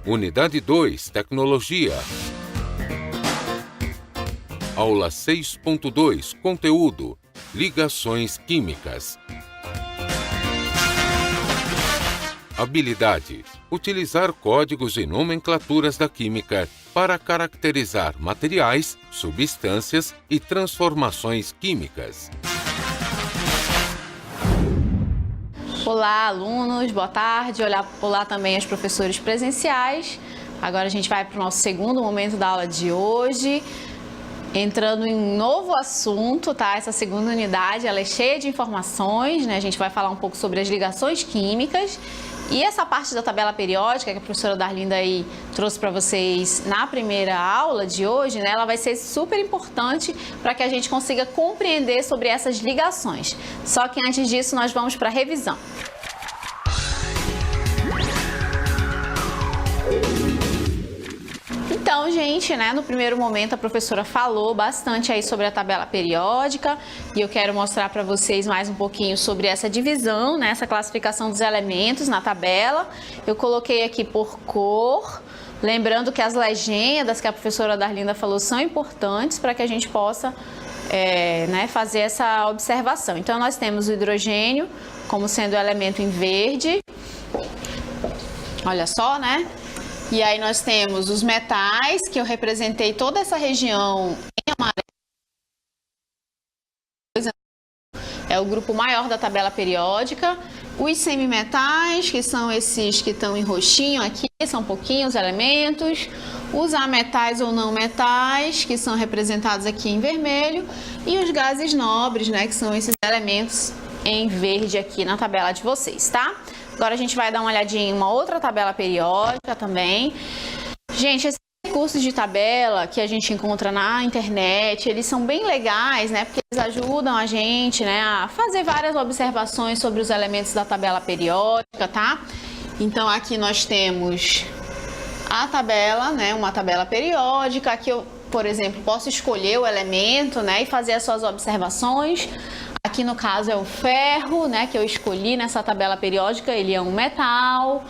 Unidade 2, Tecnologia. Aula 6.2, Conteúdo, Ligações Químicas. Habilidade: utilizar códigos e nomenclaturas da química para caracterizar materiais, substâncias e transformações químicas. Olá, alunos, boa tarde. Olá também aos professores presenciais. Agora a gente vai para o nosso segundo momento da aula de hoje, entrando em um novo assunto, tá? Essa segunda unidade, ela é cheia de informações, né? A gente vai falar um pouco sobre as ligações químicas e essa parte da tabela periódica que a professora Darlinda aí trouxe para vocês na primeira aula de hoje, né? Ela vai ser super importante para que a gente consiga compreender sobre essas ligações. Só que antes disso, nós vamos para a revisão. Então, gente, né, no primeiro momento a professora falou bastante aí sobre a tabela periódica e eu quero mostrar para vocês mais um pouquinho sobre essa divisão, né, essa classificação dos elementos na tabela. Eu coloquei aqui por cor, lembrando que as legendas que a professora Darlinda falou são importantes para que a gente possa né, fazer essa observação. Então, nós temos o hidrogênio como sendo o elemento em verde, olha só, né? E aí nós temos os metais, que eu representei toda essa região em amarelo. É o grupo maior da tabela periódica. Os semimetais, que são esses que estão em roxinho aqui, são pouquinhos elementos. Os ametais ou não metais, que são representados aqui em vermelho. E os gases nobres, né, que são esses elementos em verde aqui na tabela de vocês, tá? Agora a gente vai dar uma olhadinha em uma outra tabela periódica também. Gente, esses recursos de tabela que a gente encontra na internet, eles são bem legais, né? Porque eles ajudam a gente, né, a fazer várias observações sobre os elementos da tabela periódica, tá? Então aqui nós temos a tabela, né, uma tabela periódica. Aqui eu, por exemplo, posso escolher o elemento, né, e fazer as suas observações. Aqui no caso é o ferro, né, que eu escolhi nessa tabela periódica, ele é um metal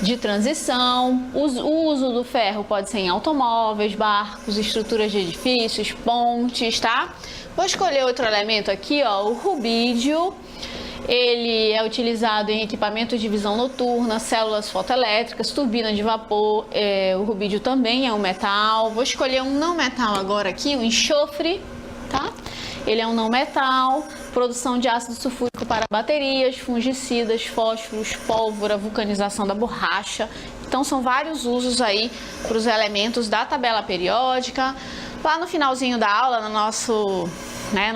de transição. O uso do ferro pode ser em automóveis, barcos, estruturas de edifícios, pontes, tá? Vou escolher outro elemento aqui, ó, o rubídio. Ele é utilizado em equipamentos de visão noturna, células fotoelétricas, turbina de vapor. O rubídio também é um metal. Vou escolher um não metal agora aqui, o enxofre, tá? Ele é um não metal, produção de ácido sulfúrico para baterias, fungicidas, fósforos, pólvora, vulcanização da borracha. Então são vários usos aí para os elementos da tabela periódica. Lá no finalzinho da aula, no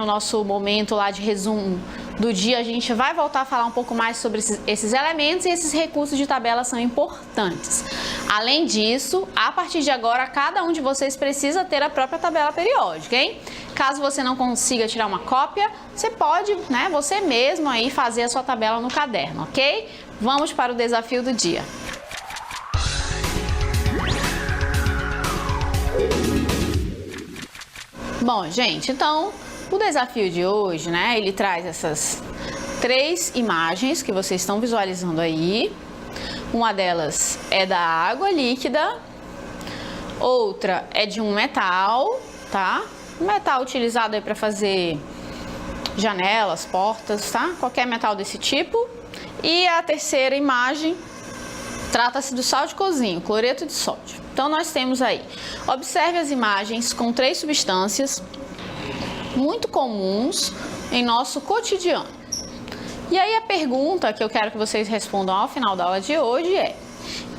nosso momento lá de resumo do dia, a gente vai voltar a falar um pouco mais sobre esses elementos, e esses recursos de tabela são importantes. Além disso, a partir de agora, cada um de vocês precisa ter a própria tabela periódica, hein? Caso você não consiga tirar uma cópia, você pode, né, você mesmo aí fazer a sua tabela no caderno, ok? Vamos para o desafio do dia. Bom, gente, então o desafio de hoje, né, ele traz essas 3 imagens que vocês estão visualizando aí. Uma delas é da água líquida, outra é de um metal, tá? Um metal utilizado aí para fazer janelas, portas, tá? Qualquer metal desse tipo. E a terceira imagem trata-se do sal de cozinha, cloreto de sódio. Então nós temos aí, observe as imagens com 3 substâncias muito comuns em nosso cotidiano. E aí a pergunta que eu quero que vocês respondam ao final da aula de hoje é: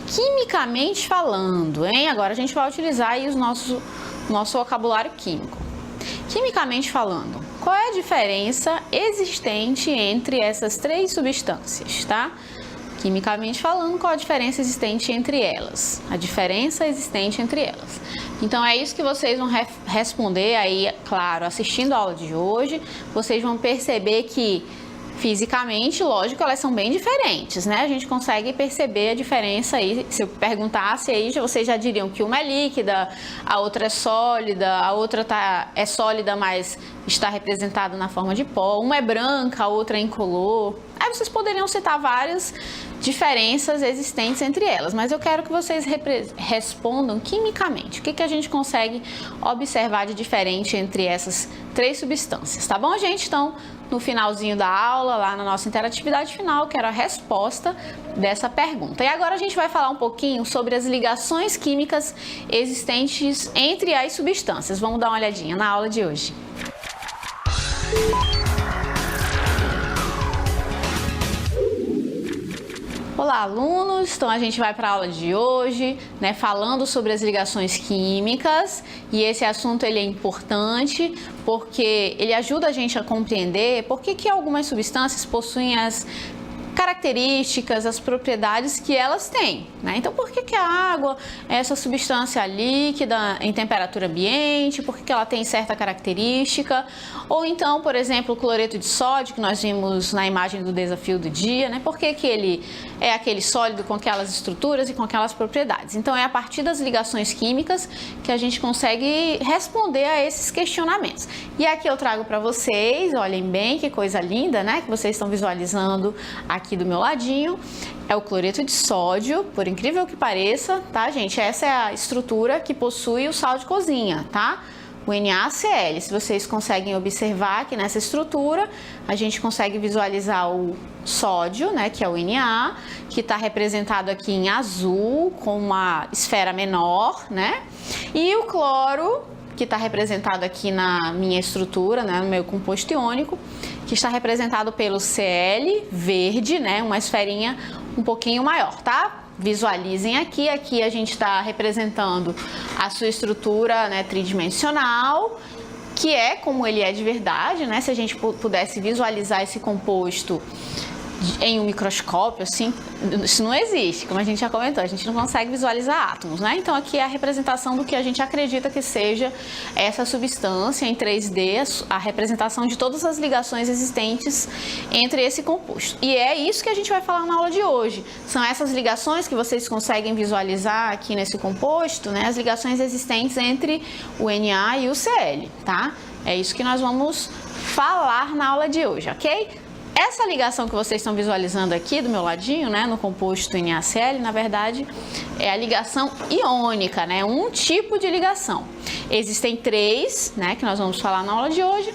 quimicamente falando, hein? Agora a gente vai utilizar aí o nosso vocabulário químico. Quimicamente falando, qual é a diferença existente entre essas 3 substâncias, tá? Quimicamente falando, qual a diferença existente entre elas? A diferença existente entre elas. Então, é isso que vocês vão responder aí, claro, assistindo a aula de hoje. Vocês vão perceber que, fisicamente, lógico, elas são bem diferentes, né? A gente consegue perceber a diferença aí. Se eu perguntasse aí, vocês já diriam que uma é líquida, a outra é sólida, a outra é sólida, mas está representada na forma de pó. Uma é branca, a outra é incolor. Aí vocês poderiam citar várias diferenças existentes entre elas, mas eu quero que vocês respondam quimicamente. O que a gente consegue observar de diferente entre essas três substâncias, tá bom, gente? Então, no finalzinho da aula, lá na nossa interatividade final, eu quero a resposta dessa pergunta. E agora a gente vai falar um pouquinho sobre as ligações químicas existentes entre as substâncias. Vamos dar uma olhadinha na aula de hoje. Olá, alunos! Então a gente vai para a aula de hoje, né, falando sobre as ligações químicas, e esse assunto ele é importante porque ele ajuda a gente a compreender por que algumas substâncias possuem as características, as propriedades que elas têm, né? Então, por que a água é essa substância líquida em temperatura ambiente? Por que ela tem certa característica? Ou então, por exemplo, o cloreto de sódio, que nós vimos na imagem do desafio do dia, né? Por que ele é aquele sólido com aquelas estruturas e com aquelas propriedades? Então, é a partir das ligações químicas que a gente consegue responder a esses questionamentos. E aqui eu trago para vocês, olhem bem que coisa linda, né? Que vocês estão visualizando aqui do meu ladinho, é o cloreto de sódio, por incrível que pareça, tá, gente? Essa é a estrutura que possui o sal de cozinha, tá? O NaCl. Se vocês conseguem observar aqui nessa estrutura, a gente consegue visualizar o sódio, né, que é o Na, que está representado aqui em azul, com uma esfera menor, né? E o cloro, que está representado aqui na minha estrutura, né, no meu composto iônico, que está representado pelo Cl verde, né, uma esferinha um pouquinho maior, tá? Visualizem aqui, a gente está representando a sua estrutura, né, tridimensional, que é como ele é de verdade, né? Se a gente pudesse visualizar esse composto em um microscópio, assim, isso não existe, como a gente já comentou, a gente não consegue visualizar átomos, né? Então aqui é a representação do que a gente acredita que seja essa substância em 3D, a representação de todas as ligações existentes entre esse composto. E é isso que a gente vai falar na aula de hoje. São essas ligações que vocês conseguem visualizar aqui nesse composto, né? As ligações existentes entre o Na e o Cl, tá? É isso que nós vamos falar na aula de hoje, ok? Essa ligação que vocês estão visualizando aqui do meu ladinho, né, no composto NaCl, na verdade, é a ligação iônica, né, um tipo de ligação. Existem três, né, que nós vamos falar na aula de hoje,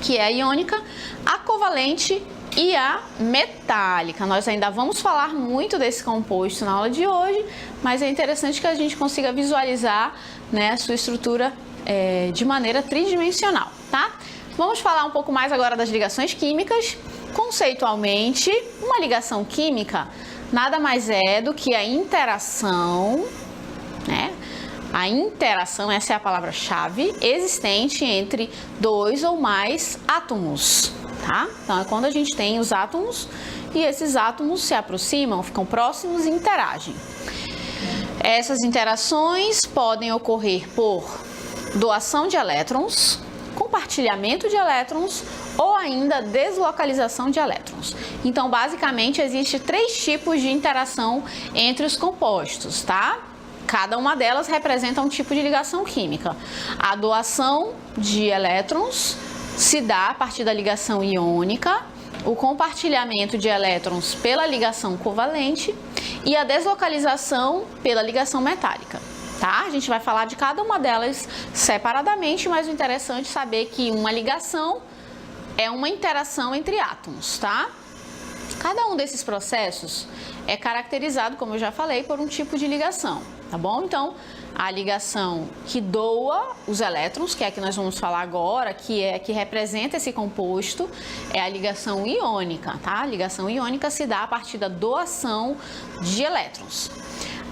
que é a iônica, a covalente e a metálica. Nós ainda vamos falar muito desse composto na aula de hoje, mas é interessante que a gente consiga visualizar, né, a sua estrutura de maneira tridimensional, tá? Vamos falar um pouco mais agora das ligações químicas. Conceitualmente, uma ligação química nada mais é do que a interação, né? A interação, essa é a palavra-chave, existente entre dois ou mais átomos, tá? Então, é quando a gente tem os átomos e esses átomos se aproximam, ficam próximos e interagem. Essas interações podem ocorrer por doação de elétrons, compartilhamento de elétrons ou ainda deslocalização de elétrons. Então, basicamente, existe três tipos de interação entre os compostos, tá? Cada uma delas representa um tipo de ligação química. A doação de elétrons se dá a partir da ligação iônica, o compartilhamento de elétrons pela ligação covalente e a deslocalização pela ligação metálica. Tá? A gente vai falar de cada uma delas separadamente, mas o interessante é saber que uma ligação é uma interação entre átomos, tá? Cada um desses processos é caracterizado, como eu já falei, por um tipo de ligação, tá bom? Então, a ligação que doa os elétrons, que é a que nós vamos falar agora, que representa esse composto, é a ligação iônica, tá? A ligação iônica se dá a partir da doação de elétrons.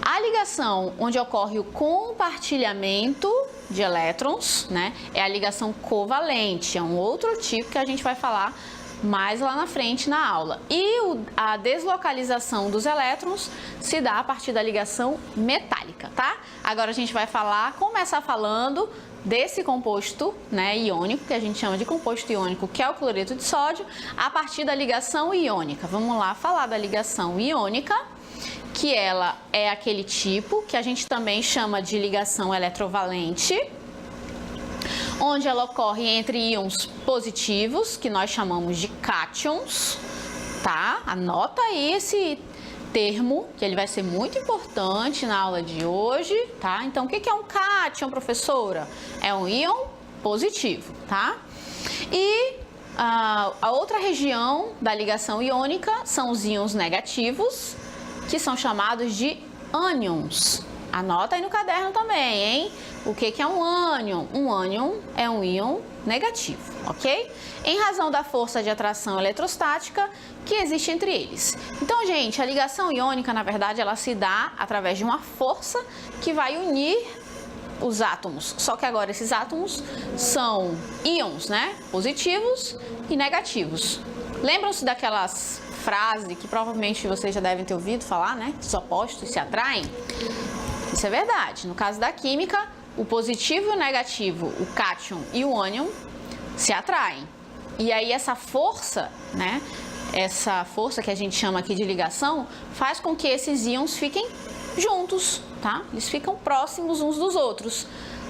A ligação onde ocorre o compartilhamento de elétrons, né, é a ligação covalente, é um outro tipo que a gente vai falar mais lá na frente na aula. E a deslocalização dos elétrons se dá a partir da ligação metálica, tá? Agora a gente vai começar falando desse composto, né, iônico, que a gente chama de composto iônico, que é o cloreto de sódio, a partir da ligação iônica. Vamos lá falar da ligação iônica, que ela é aquele tipo que a gente também chama de ligação eletrovalente, onde ela ocorre entre íons positivos, que nós chamamos de cátions, tá? Anota aí termo, que ele vai ser muito importante na aula de hoje, tá? Então, o que é um cátion, professora? É um íon positivo, tá? E a outra região da ligação iônica são os íons negativos, que são chamados de ânions. Anota aí no caderno também, hein? O que é um ânion? Um ânion é um íon negativo, ok? Em razão da força de atração eletrostática que existe entre eles. Então, gente, a ligação iônica, na verdade, ela se dá através de uma força que vai unir os átomos. Só que agora esses átomos são íons, né? Positivos e negativos. Lembram-se daquelas frases que provavelmente vocês já devem ter ouvido falar, né? Os opostos se atraem? Isso é verdade. No caso da química, o positivo e o negativo, o cátion e o ânion, se atraem. E aí essa força, né? Essa força que a gente chama aqui de ligação, faz com que esses íons fiquem juntos, tá? Eles ficam próximos uns dos outros,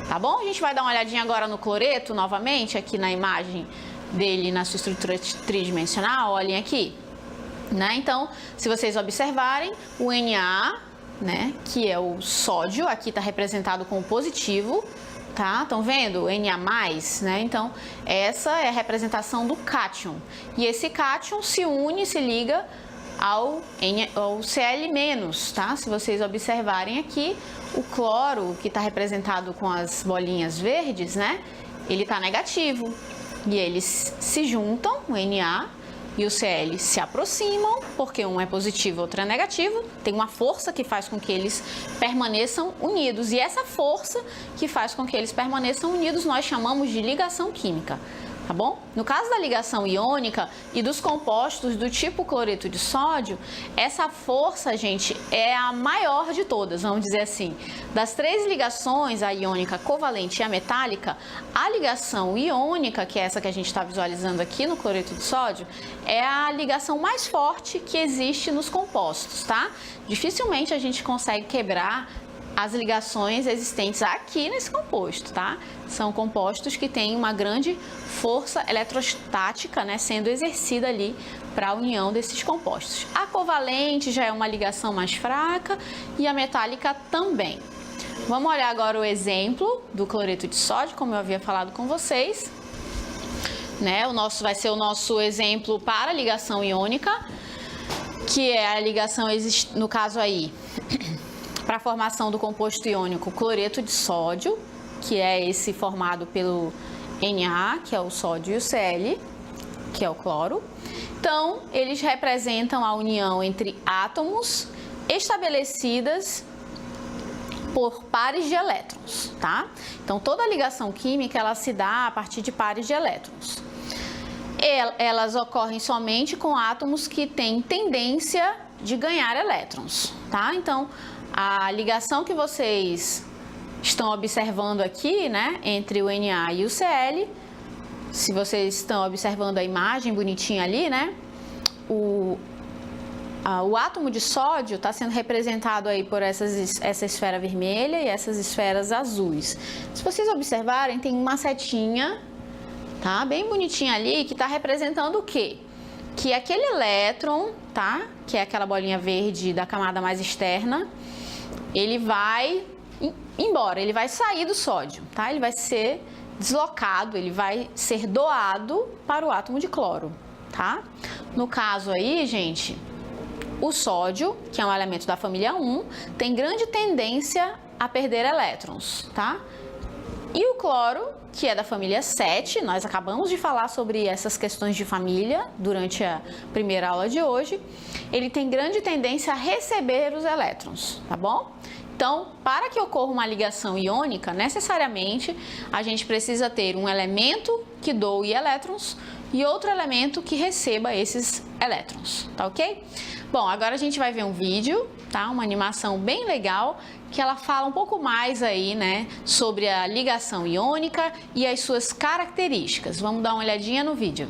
tá bom? A gente vai dar uma olhadinha agora no cloreto, novamente, aqui na imagem dele, na sua estrutura tridimensional, olhem aqui, né? Então, se vocês observarem, o Na, né, que é o sódio, aqui está representado com o positivo, tá? Estão vendo? Na+, né? Então, essa é a representação do cátion. E esse cátion se une, se liga ao Cl-, tá? Se vocês observarem aqui, o cloro, que está representado com as bolinhas verdes, né? Ele está negativo. E eles se juntam, o Na e o Cl se aproximam, porque um é positivo e outro é negativo. Tem uma força que faz com que eles permaneçam unidos. E essa força que faz com que eles permaneçam unidos nós chamamos de ligação química. Tá bom? No caso da ligação iônica e dos compostos do tipo cloreto de sódio, essa força, gente, é a maior de todas, vamos dizer assim. Das três ligações, a iônica, a covalente e a metálica, a ligação iônica, que é essa que a gente está visualizando aqui no cloreto de sódio, é a ligação mais forte que existe nos compostos, tá? Dificilmente a gente consegue quebrar as ligações existentes aqui nesse composto, tá? São compostos que têm uma grande força eletrostática, né, sendo exercida ali para a união desses compostos. A covalente já é uma ligação mais fraca e a metálica também. Vamos olhar agora o exemplo do cloreto de sódio, como eu havia falado com vocês, né? Vai ser o nosso exemplo para a ligação iônica, que é a ligação, no caso aí, para a formação do composto iônico cloreto de sódio, que é esse formado pelo Na, que é o sódio, e o Cl, que é o cloro. Então, eles representam a união entre átomos estabelecidas por pares de elétrons, tá? Então, toda ligação química, ela se dá a partir de pares de elétrons. Elas ocorrem somente com átomos que têm tendência de ganhar elétrons, tá? Então, a ligação que vocês estão observando aqui, né, entre o Na e o Cl, se vocês estão observando a imagem bonitinha ali, né, o átomo de sódio está sendo representado aí por essa esfera vermelha e essas esferas azuis. Se vocês observarem, tem uma setinha, tá, bem bonitinha ali, que está representando o quê? Que aquele elétron, tá, que é aquela bolinha verde da camada mais externa, ele vai embora, ele vai sair do sódio, tá? Ele vai ser deslocado, ele vai ser doado para o átomo de cloro, tá? No caso aí, gente, o sódio, que é um elemento da família 1, tem grande tendência a perder elétrons, tá? E o cloro, que é da família 7, nós acabamos de falar sobre essas questões de família durante a primeira aula de hoje, ele tem grande tendência a receber os elétrons, tá bom? Então, para que ocorra uma ligação iônica, necessariamente a gente precisa ter um elemento que doe elétrons e outro elemento que receba esses elétrons, tá ok? Bom, agora a gente vai ver um vídeo, tá? Uma animação bem legal que ela fala um pouco mais aí, né, sobre a ligação iônica e as suas características. Vamos dar uma olhadinha no vídeo.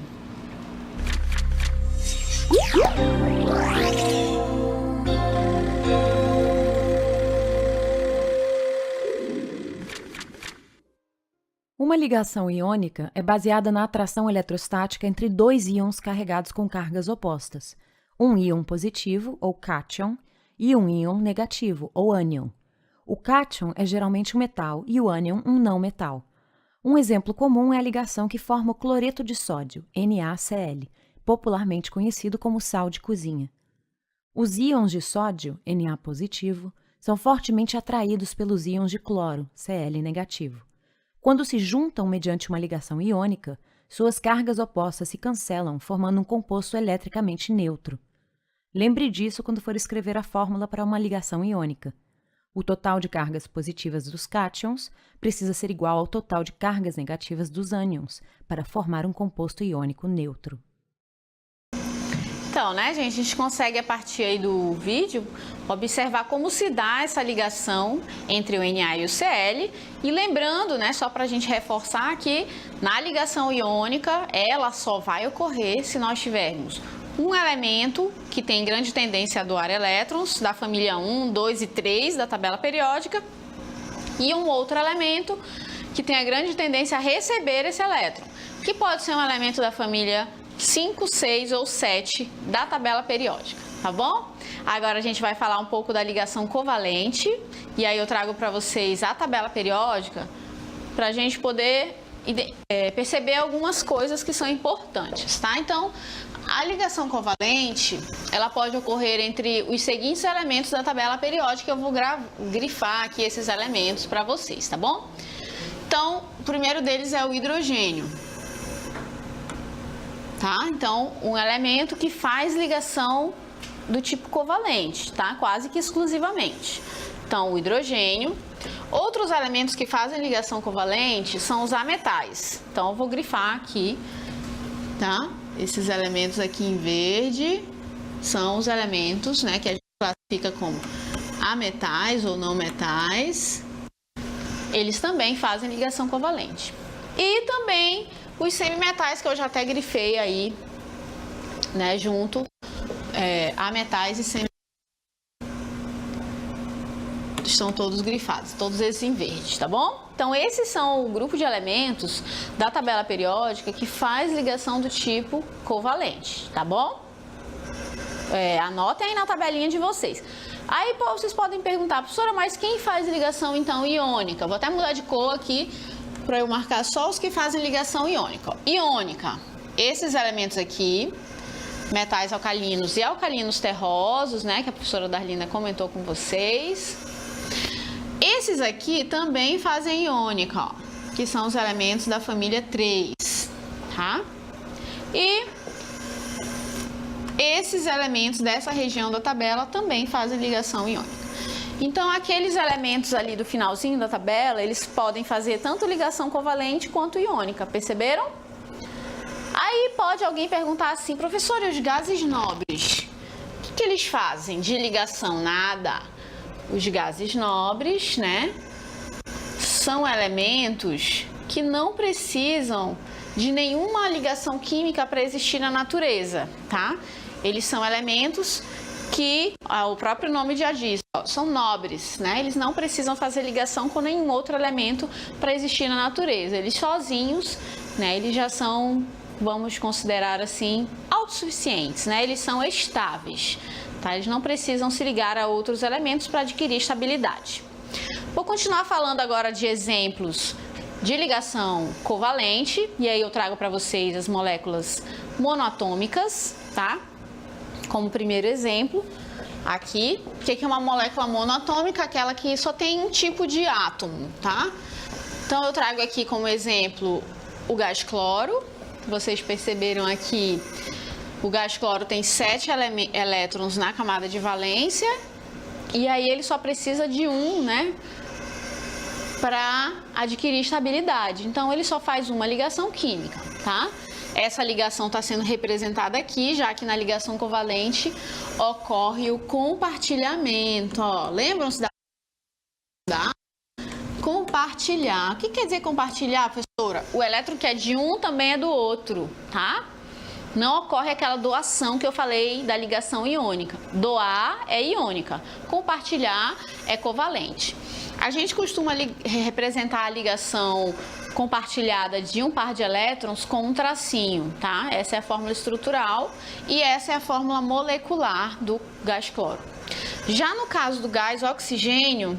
Uma ligação iônica é baseada na atração eletrostática entre dois íons carregados com cargas opostas. um íon positivo, ou cátion, e um íon negativo, ou ânion. O cátion é geralmente um metal e o ânion um não metal. Um exemplo comum é a ligação que forma o cloreto de sódio, NaCl, popularmente conhecido como sal de cozinha. Os íons de sódio, Na positivo, são fortemente atraídos pelos íons de cloro, Cl negativo. Quando se juntam mediante uma ligação iônica, suas cargas opostas se cancelam, formando um composto eletricamente neutro. Lembre disso quando for escrever a fórmula para uma ligação iônica. O total de cargas positivas dos cátions precisa ser igual ao total de cargas negativas dos ânions para formar um composto iônico neutro. Então, né, gente, a gente consegue, a partir aí do vídeo, observar como se dá essa ligação entre o Na e o Cl. E lembrando, né, só para a gente reforçar que na ligação iônica, ela só vai ocorrer se nós tivermos um elemento que tem grande tendência a doar elétrons, da família 1, 2 e 3 da tabela periódica, e um outro elemento que tem a grande tendência a receber esse elétron, que pode ser um elemento da família 5, 6 ou 7 da tabela periódica, tá bom? Agora a gente vai falar um pouco da ligação covalente, e aí eu trago para vocês a tabela periódica para a gente poder perceber algumas coisas que são importantes, tá? Então, a ligação covalente, ela pode ocorrer entre os seguintes elementos da tabela periódica. Eu vou grifar aqui esses elementos para vocês, tá bom? Então, o primeiro deles é o hidrogênio. Tá? Então, um elemento que faz ligação do tipo covalente, tá? Quase que exclusivamente. Então, o hidrogênio. Outros elementos que fazem ligação covalente são os ametais. Então, eu vou grifar aqui, tá? Esses elementos aqui em verde são os elementos, né, que a gente classifica como ametais ou não metais. Eles também fazem ligação covalente. E também os semimetais, que eu já até grifei aí, né, junto, ametais e semimetais. Estão todos grifados, todos esses em verde, tá bom? Então, esses são o grupo de elementos da tabela periódica que faz ligação do tipo covalente, tá bom? Anotem aí na tabelinha de vocês. Aí, vocês podem perguntar, professora, mas quem faz ligação, então, iônica? Vou até mudar de cor aqui para eu marcar só os que fazem ligação iônica. Iônica, esses elementos aqui, metais alcalinos e alcalinos terrosos, né, que a professora Darlina comentou com vocês. Esses aqui também fazem iônica, ó, que são os elementos da família 3, tá? E esses elementos dessa região da tabela também fazem ligação iônica. Então, aqueles elementos ali do finalzinho da tabela, eles podem fazer tanto ligação covalente quanto iônica, perceberam? Aí pode alguém perguntar assim, professora, os gases nobres, o que eles fazem de ligação? Nada. Os gases nobres, né, são elementos que não precisam de nenhuma ligação química para existir na natureza, tá? Eles são elementos que, o próprio nome já diz, são nobres, né? Eles não precisam fazer ligação com nenhum outro elemento para existir na natureza. Eles sozinhos, né, eles já são, vamos considerar assim, autossuficientes, né? Eles são estáveis. Tá? Eles não precisam se ligar a outros elementos para adquirir estabilidade. Vou continuar falando agora de exemplos de ligação covalente, e aí eu trago para vocês as moléculas monoatômicas, tá? Como primeiro exemplo, aqui, o que é uma molécula monoatômica? Aquela que só tem um tipo de átomo, tá? Então eu trago aqui como exemplo o gás cloro. Vocês perceberam aqui, o gás cloro tem 7 elétrons na camada de valência, e aí ele só precisa de um, né, para adquirir estabilidade. Então, ele só faz uma ligação química, tá? Essa ligação está sendo representada aqui, já que na ligação covalente ocorre o compartilhamento, ó. Lembram-se da compartilhar? O que quer dizer compartilhar, professora? O elétron que é de um também é do outro, tá? não ocorre aquela doação que eu falei da ligação iônica. Doar é iônica, compartilhar é covalente. A gente costuma representar a ligação compartilhada de um par de elétrons com um tracinho, tá? Essa é a fórmula estrutural e essa é a fórmula molecular do gás cloro. Já no caso do gás oxigênio,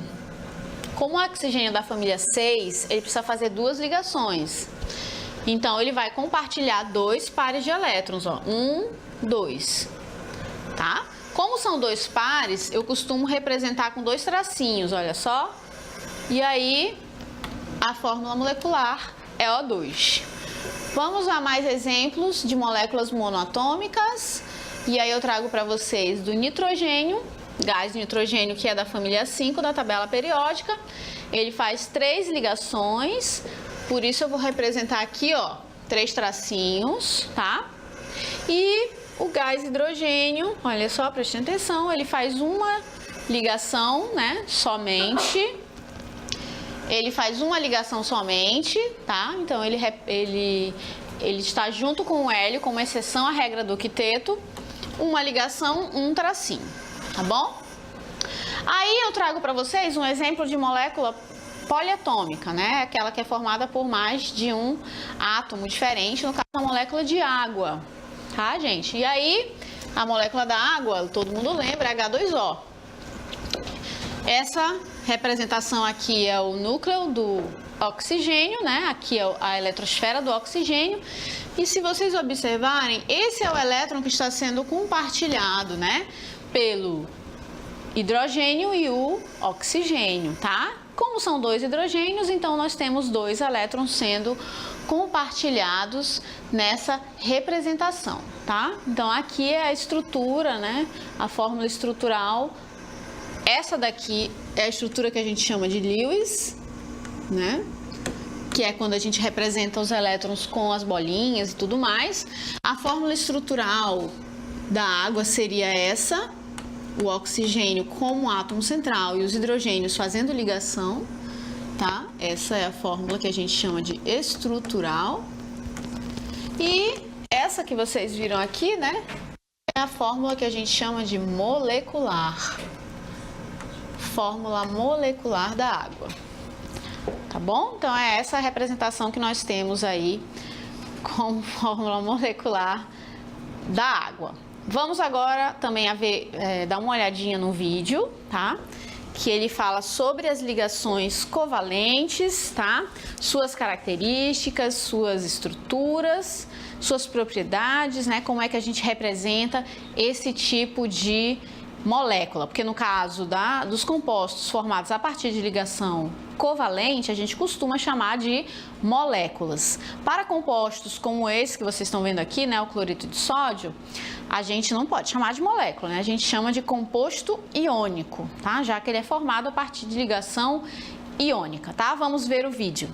como o oxigênio da família 6, ele precisa fazer duas ligações. Então, ele vai compartilhar dois pares de elétrons, ó, 1, 2, tá? Como são dois pares, eu costumo representar com dois tracinhos, olha só. E aí, a fórmula molecular é O2. Vamos a mais exemplos de moléculas monoatômicas. E aí eu trago para vocês do nitrogênio, gás nitrogênio que é da família 5 da tabela periódica. Ele faz 3 ligações, por isso eu vou representar aqui, ó, 3 tracinhos, tá? E o gás hidrogênio, olha só, prestem atenção, ele faz uma ligação, né, somente. Ele faz uma ligação somente, tá? Então, ele está junto com o hélio, com exceção à regra do quiteto, uma ligação, um tracinho, tá bom? Aí eu trago para vocês um exemplo de molécula poliatômica, né? Aquela que é formada por mais de um átomo diferente, no caso da molécula de água, tá, gente? E aí, a molécula da água, todo mundo lembra, é H2O. Essa representação aqui é o núcleo do oxigênio, né? Aqui é a eletrosfera do oxigênio. E se vocês observarem, esse é o elétron que está sendo compartilhado, né? Pelo hidrogênio e o oxigênio, tá? Como são dois hidrogênios, então nós temos 2 elétrons sendo compartilhados nessa representação, tá? Então aqui é a estrutura, né? A fórmula estrutural. Essa daqui é a estrutura que a gente chama de Lewis, né? Que é quando a gente representa os elétrons com as bolinhas e tudo mais. A fórmula estrutural da água seria essa, o oxigênio como átomo central e os hidrogênios fazendo ligação, tá? Essa é a fórmula que a gente chama de estrutural. E essa que vocês viram aqui, né? É a fórmula que a gente chama de molecular. Fórmula molecular da água, tá bom? Então é essa a representação que nós temos aí como fórmula molecular da água. Vamos agora também dar uma olhadinha no vídeo, tá? Que ele fala sobre as ligações covalentes, tá? Suas características, suas estruturas, suas propriedades, né? Como é que a gente representa esse tipo de molécula, porque no caso dos compostos formados a partir de ligação covalente, a gente costuma chamar de moléculas. Para compostos como esse que vocês estão vendo aqui, né, o cloreto de sódio, a gente não pode chamar de molécula, né? A gente chama de composto iônico, tá? Já que ele é formado a partir de ligação iônica, tá? Vamos ver o vídeo.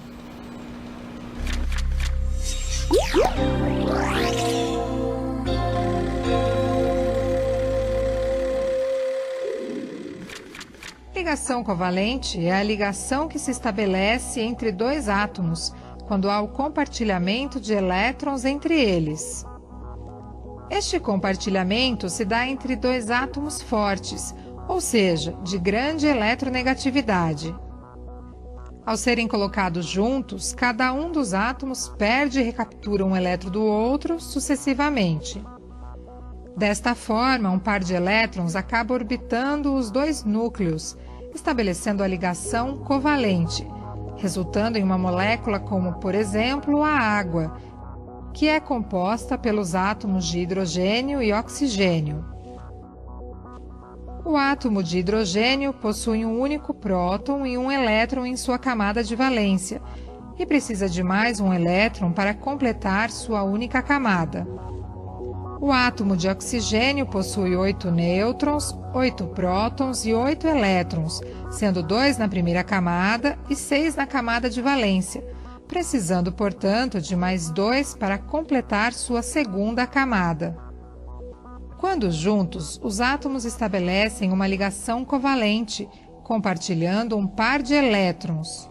Ligação covalente é a ligação que se estabelece entre 2 átomos quando há o compartilhamento de elétrons entre eles. Este compartilhamento se dá entre 2 átomos fortes, ou seja, de grande eletronegatividade. Ao serem colocados juntos, cada um dos átomos perde e recaptura um elétron do outro sucessivamente. Desta forma, um par de elétrons acaba orbitando os 2 núcleos, estabelecendo a ligação covalente, resultando em uma molécula como, por exemplo, a água, que é composta pelos átomos de hidrogênio e oxigênio. O átomo de hidrogênio possui um único próton e um elétron em sua camada de valência, e precisa de mais um elétron para completar sua única camada. O átomo de oxigênio possui 8 nêutrons, 8 prótons e 8 elétrons, sendo 2 na primeira camada e 6 na camada de valência, precisando, portanto, de mais 2 para completar sua segunda camada. Quando juntos, os átomos estabelecem uma ligação covalente, compartilhando um par de elétrons.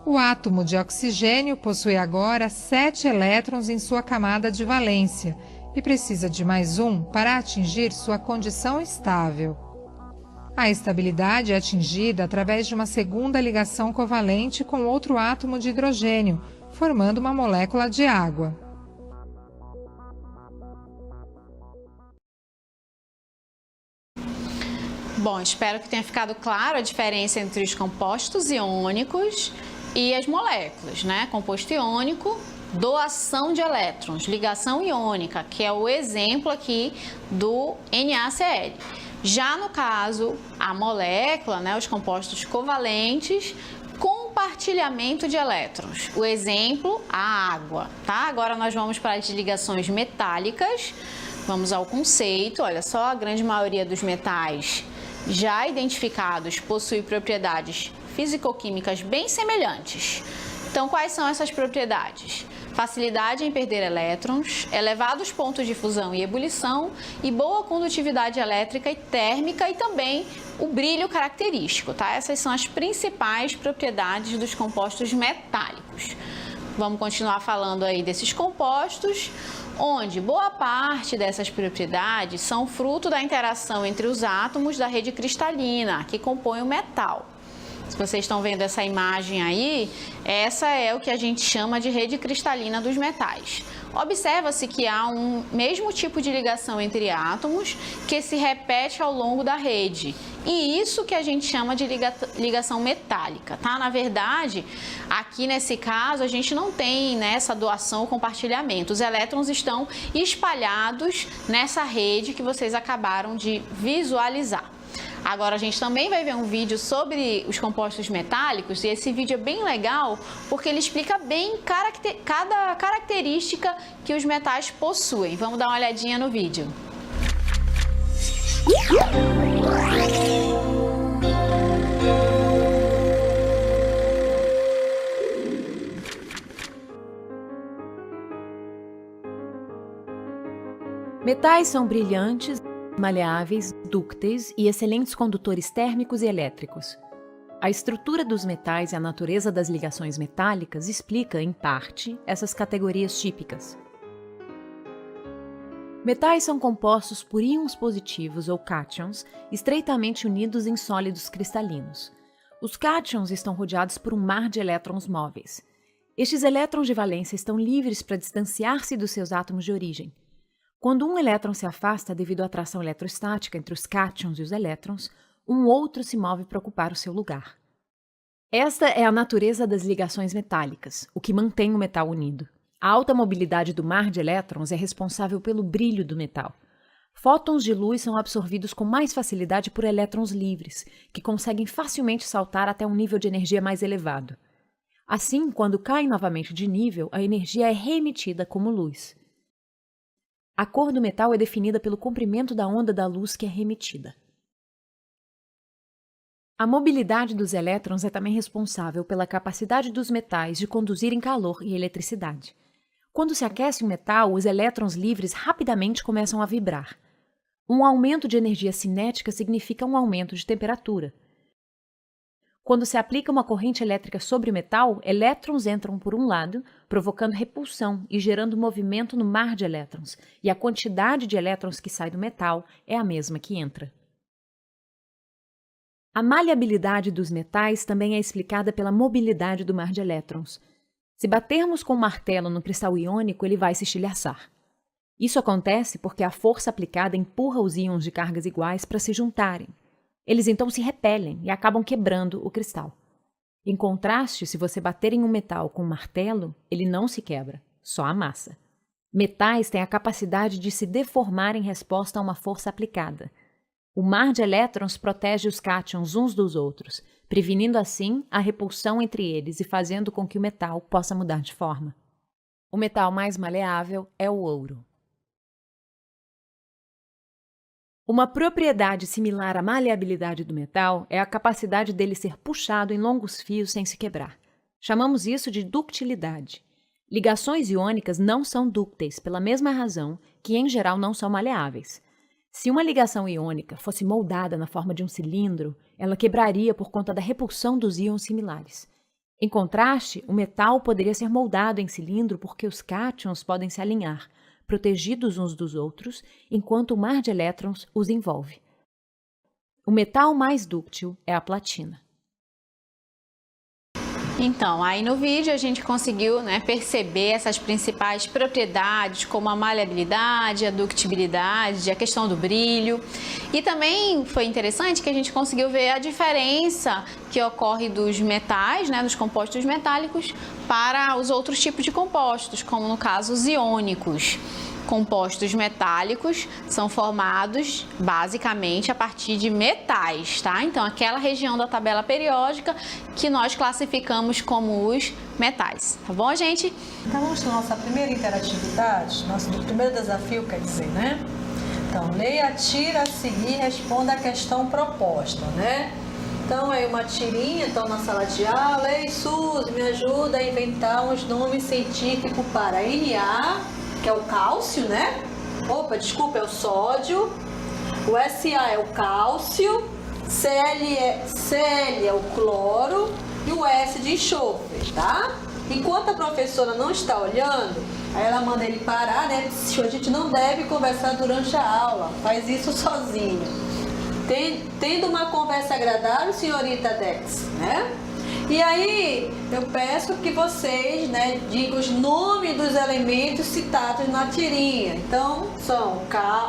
O átomo de oxigênio possui agora 7 elétrons em sua camada de valência, e precisa de mais um para atingir sua condição estável. A estabilidade é atingida através de uma segunda ligação covalente com outro átomo de hidrogênio, formando uma molécula de água. Bom, espero que tenha ficado claro a diferença entre os compostos iônicos e as moléculas, né? Composto iônico, doação de elétrons, ligação iônica, que é o exemplo aqui do NaCl. Já no caso, a molécula, né, os compostos covalentes, compartilhamento de elétrons. O exemplo, a água, tá? Agora nós vamos para as ligações metálicas. Vamos ao conceito. Olha só, a grande maioria dos metais já identificados possui propriedades físico-químicas bem semelhantes. Então, quais são essas propriedades? Facilidade em perder elétrons, elevados pontos de fusão e ebulição e boa condutividade elétrica e térmica e também o brilho característico, tá? Essas são as principais propriedades dos compostos metálicos. Vamos continuar falando aí desses compostos, onde boa parte dessas propriedades são fruto da interação entre os átomos da rede cristalina, que compõem o metal. Se vocês estão vendo essa imagem aí, essa é o que a gente chama de rede cristalina dos metais. Observa-se que há um mesmo tipo de ligação entre átomos que se repete ao longo da rede. E isso que a gente chama de ligação metálica, tá? Na verdade, aqui nesse caso, a gente não tem, né, essa doação ou compartilhamento. Os elétrons estão espalhados nessa rede que vocês acabaram de visualizar. Agora a gente também vai ver um vídeo sobre os compostos metálicos e esse vídeo é bem legal porque ele explica bem cada característica que os metais possuem. Vamos dar uma olhadinha no vídeo. Metais são brilhantes, maleáveis, dúcteis e excelentes condutores térmicos e elétricos. A estrutura dos metais e a natureza das ligações metálicas explica, em parte, essas categorias típicas. Metais são compostos por íons positivos ou cátions estreitamente unidos em sólidos cristalinos. Os cátions estão rodeados por um mar de elétrons móveis. Estes elétrons de valência estão livres para distanciar-se dos seus átomos de origem. Quando um elétron se afasta devido à atração eletrostática entre os cátions e os elétrons, um outro se move para ocupar o seu lugar. Esta é a natureza das ligações metálicas, o que mantém o metal unido. A alta mobilidade do mar de elétrons é responsável pelo brilho do metal. Fótons de luz são absorvidos com mais facilidade por elétrons livres, que conseguem facilmente saltar até um nível de energia mais elevado. Assim, quando caem novamente de nível, a energia é reemitida como luz. A cor do metal é definida pelo comprimento da onda da luz que é reemitida. A mobilidade dos elétrons é também responsável pela capacidade dos metais de conduzirem calor e eletricidade. Quando se aquece um metal, os elétrons livres rapidamente começam a vibrar. Um aumento de energia cinética significa um aumento de temperatura. Quando se aplica uma corrente elétrica sobre o metal, elétrons entram por um lado, provocando repulsão e gerando movimento no mar de elétrons, e a quantidade de elétrons que sai do metal é a mesma que entra. A maleabilidade dos metais também é explicada pela mobilidade do mar de elétrons. Se batermos com um martelo no cristal iônico, ele vai se estilhaçar. Isso acontece porque a força aplicada empurra os íons de cargas iguais para se juntarem. Eles então se repelem e acabam quebrando o cristal. Em contraste, se você bater em um metal com um martelo, ele não se quebra, só amassa. Metais têm a capacidade de se deformar em resposta a uma força aplicada. O mar de elétrons protege os cátions uns dos outros, prevenindo assim a repulsão entre eles e fazendo com que o metal possa mudar de forma. O metal mais maleável é o ouro. Uma propriedade similar à maleabilidade do metal é a capacidade dele ser puxado em longos fios sem se quebrar. Chamamos isso de ductilidade. Ligações iônicas não são dúcteis pela mesma razão que, em geral, não são maleáveis. Se uma ligação iônica fosse moldada na forma de um cilindro, ela quebraria por conta da repulsão dos íons similares. Em contraste, o metal poderia ser moldado em cilindro porque os cátions podem se alinhar, protegidos uns dos outros, enquanto o mar de elétrons os envolve. O metal mais dúctil é a platina. Então, aí no vídeo a gente conseguiu, né, perceber essas principais propriedades, como a maleabilidade, a ductibilidade, a questão do brilho. E também foi interessante que a gente conseguiu ver a diferença que ocorre dos metais, né, dos compostos metálicos, para os outros tipos de compostos, como no caso os iônicos. Compostos metálicos são formados basicamente a partir de metais, tá? Então, aquela região da tabela periódica que nós classificamos como os metais, tá bom, gente? Então, vamos para a nossa primeira interatividade, nosso primeiro desafio, quer dizer, né? Então, leia a tira a seguir e responda a questão proposta, né? Então, aí uma tirinha, então, na sala de aula. Ei, Suzy, me ajuda a inventar uns nomes científicos para Na, que é o cálcio, né? Opa, desculpa, é o sódio. O Sa é o cálcio. Cl é o cloro. E o S de enxofre, tá? Enquanto a professora não está olhando, aí ela manda ele parar, né? A gente não deve conversar durante a aula. Faz isso sozinho. Tendo uma conversa agradável, senhorita Dex, né? E aí, eu peço que vocês, né, digam os nomes dos elementos citados na tirinha. Então, são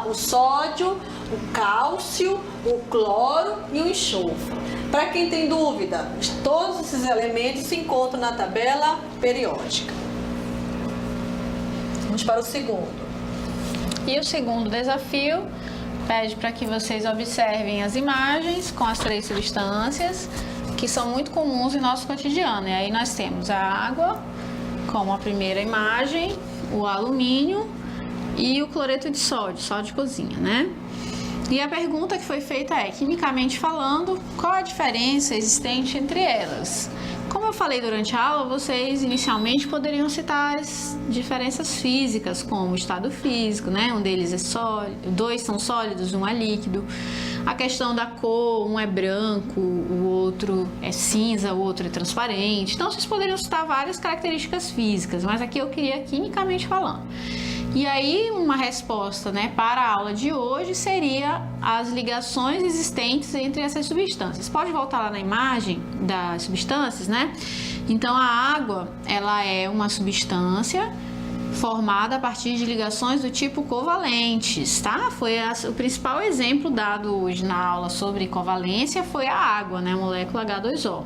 o sódio, o cálcio, o cloro e o enxofre. Para quem tem dúvida, todos esses elementos se encontram na tabela periódica. Vamos para o segundo. E o segundo desafio pede para que vocês observem as imagens com as 3 substâncias que são muito comuns em nosso cotidiano. E aí nós temos a água como a primeira imagem, o alumínio e o cloreto de sódio, sódio de cozinha, né? E a pergunta que foi feita é, quimicamente falando, qual a diferença existente entre elas? Como eu falei durante a aula, vocês inicialmente poderiam citar as diferenças físicas, como o estado físico, né? Um deles é sólido, 2 são sólidos, 1 é líquido. A questão da cor, um é branco, o outro é cinza, o outro é transparente. Então, vocês poderiam citar várias características físicas, mas aqui eu queria quimicamente falando. E aí, uma resposta, né, para a aula de hoje seria as ligações existentes entre essas substâncias. Pode voltar lá na imagem das substâncias, né? Então, a água, ela é uma substância formada a partir de ligações do tipo covalentes, tá? Foi o principal exemplo dado hoje na aula sobre covalência foi a água, né? A molécula H2O.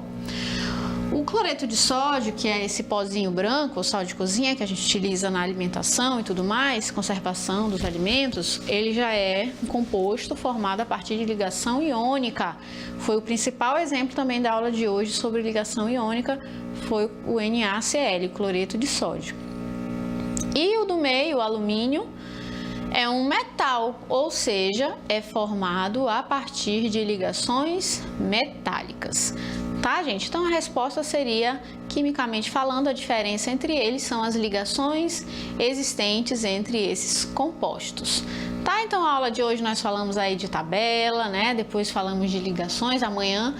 O cloreto de sódio, que é esse pozinho branco, o sal de cozinha, que a gente utiliza na alimentação e tudo mais, conservação dos alimentos, ele já é um composto formado a partir de ligação iônica. Foi o principal exemplo também da aula de hoje sobre ligação iônica, foi o NaCl, o cloreto de sódio. E o do meio, o alumínio, é um metal, ou seja, é formado a partir de ligações metálicas. Tá, gente? Então a resposta seria, quimicamente falando, a diferença entre eles são as ligações existentes entre esses compostos. Tá, então a aula de hoje nós falamos aí de tabela, né? Depois falamos de ligações. Amanhã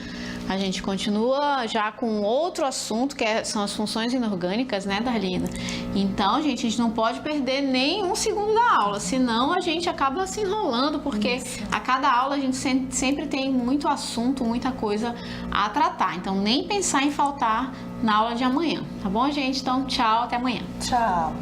a gente continua já com outro assunto, que são as funções inorgânicas, né, Darlina? Então, gente, a gente não pode perder nem um segundo da aula, senão a gente acaba se enrolando, porque a cada aula a gente sempre tem muito assunto, muita coisa a tratar. Então, nem pensar em faltar na aula de amanhã, tá bom, gente? Então, tchau, até amanhã. Tchau.